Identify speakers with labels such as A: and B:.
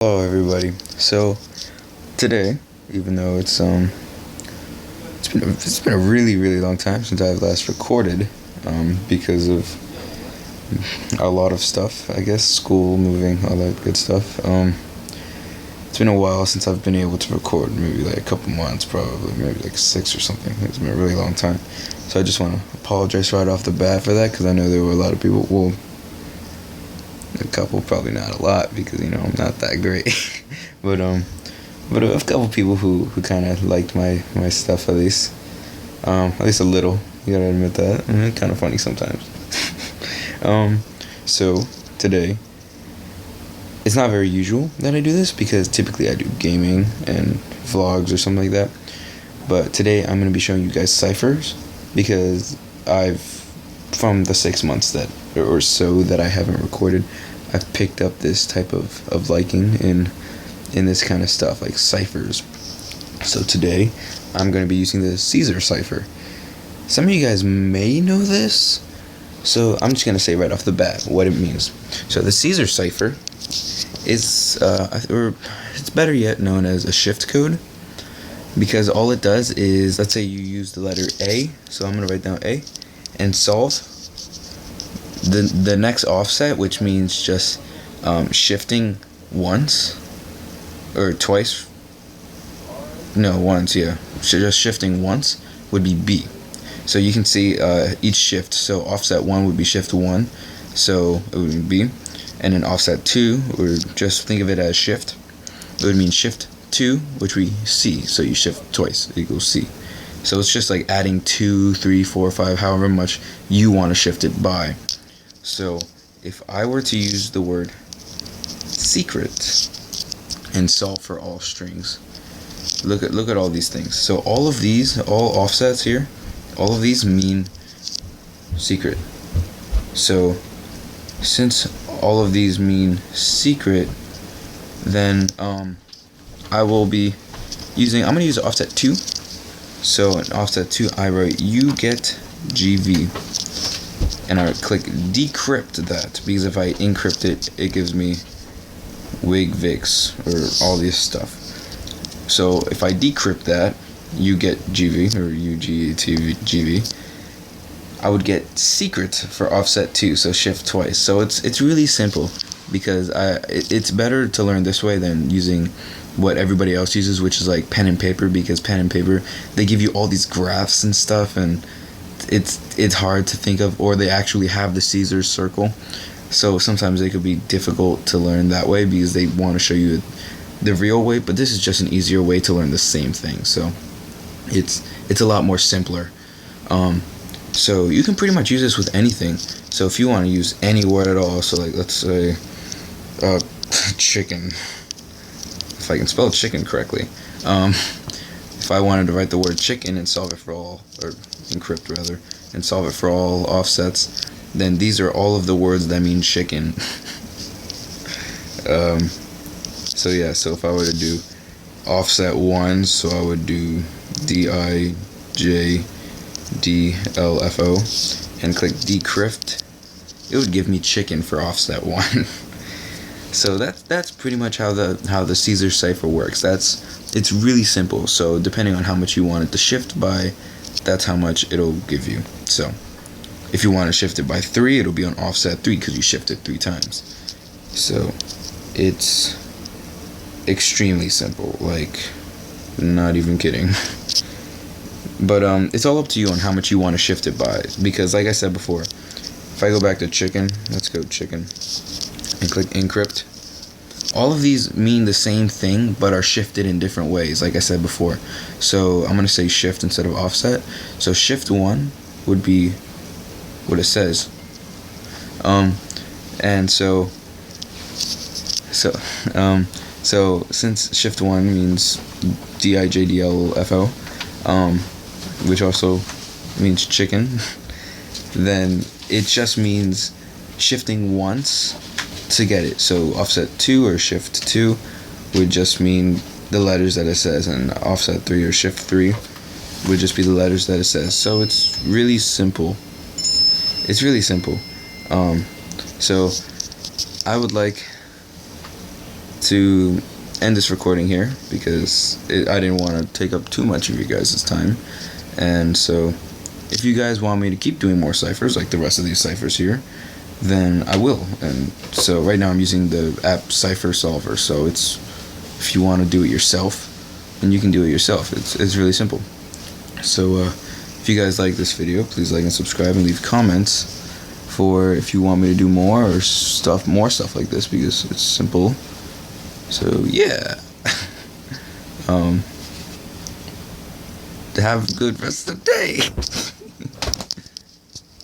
A: Hello everybody. So today, even though it's been a really long time since I've last recorded, because of a lot of stuff, I guess, school, moving, all that good stuff. It's been a while since I've been able to record, maybe like a couple months, probably, maybe like 6 or something. It's been a really long time. So I just want to apologize right off the bat for that, because I know there were a lot of people, well, a couple, probably not a lot, because I'm not that great. but a couple people who kind of liked my stuff, at least a little. You gotta admit that. Kind of funny sometimes. So today, it's not very usual that I do this, because typically I do gaming and vlogs or something like that. But today I'm gonna be showing you guys ciphers, because from the 6 months that or so that I haven't recorded, I've picked up this type of liking in this kind of stuff, like ciphers. So today I'm going to be using the Caesar cipher. Some of you guys may know this, so I'm just going to say right off the bat what it means. So the Caesar cipher is, or it's better yet known as a shift code, because all it does is, let's say you use the letter A, so I'm going to write down A, and solve the next offset, which means just shifting once or twice. No, once, yeah. So just shifting once would be B. So you can see each shift. So offset 1 would be shift 1, so it would be B. And then offset 2, or just think of it as shift, it would mean shift 2, which we C. So you shift twice, it equals C. So it's just like adding 2, 3, 4, 5, however much you want to shift it by. So if I were to use the word secret and solve for all strings, look at all these things. So all offsets here, all of these mean secret. So since all of these mean secret, then I'm going to use offset 2. So in offset 2, I write you get GV, and I click decrypt that, because if I encrypt it, it gives me wig vix, or all this stuff. So if I decrypt that, you get GV, or UGTGV, I would get secret for offset 2, so shift twice. So it's really simple, because it's better to learn this way than using what everybody else uses, which is like pen and paper, because pen and paper, they give you all these graphs and stuff, and it's hard to think of, or they actually have the Caesar circle, so sometimes it could be difficult to learn that way, because they want to show you the real way. But this is just an easier way to learn the same thing, so it's a lot more simpler. So you can pretty much use this with anything. So if you want to use any word at all, so like let's say chicken, if I can spell chicken correctly, if I wanted to write the word chicken and solve it for all, or encrypt rather, and solve it for all offsets, then these are all of the words that mean chicken. So yeah, so if I were to do offset 1, so I would do DIJDLFO and click decrypt, it would give me chicken for offset 1. So that's pretty much how the Caesar cipher works. It's really simple. So depending on how much you want it to shift by, that's how much it'll give you. So if you want to shift it by 3, it'll be on offset 3, because you shifted 3 times. So it's extremely simple, like, not even kidding. But it's all up to you on how much you want to shift it by, because like I said before, if I go back to chicken, let's go chicken, and click encrypt, all of these mean the same thing but are shifted in different ways, like I said before. So I'm going to say shift instead of offset. So shift 1 would be what it says. And so since shift 1 means DIJDLFO, which also means chicken, then it just means shifting once to get it. So offset 2 or shift 2 would just mean the letters that it says, and offset 3 or shift 3 would just be the letters that it says. So it's really simple. So I would like to end this recording here because I didn't want to take up too much of your guys' time. And so if you guys want me to keep doing more ciphers like the rest of these ciphers here, then I will. And so right now I'm using the app Cipher Solver, so it's, if you want to do it yourself, then you can do it yourself. It's really simple. So if you guys like this video, please like and subscribe and leave comments for if you want me to do more or more stuff like this, because it's simple. So yeah. Have a good rest of the day.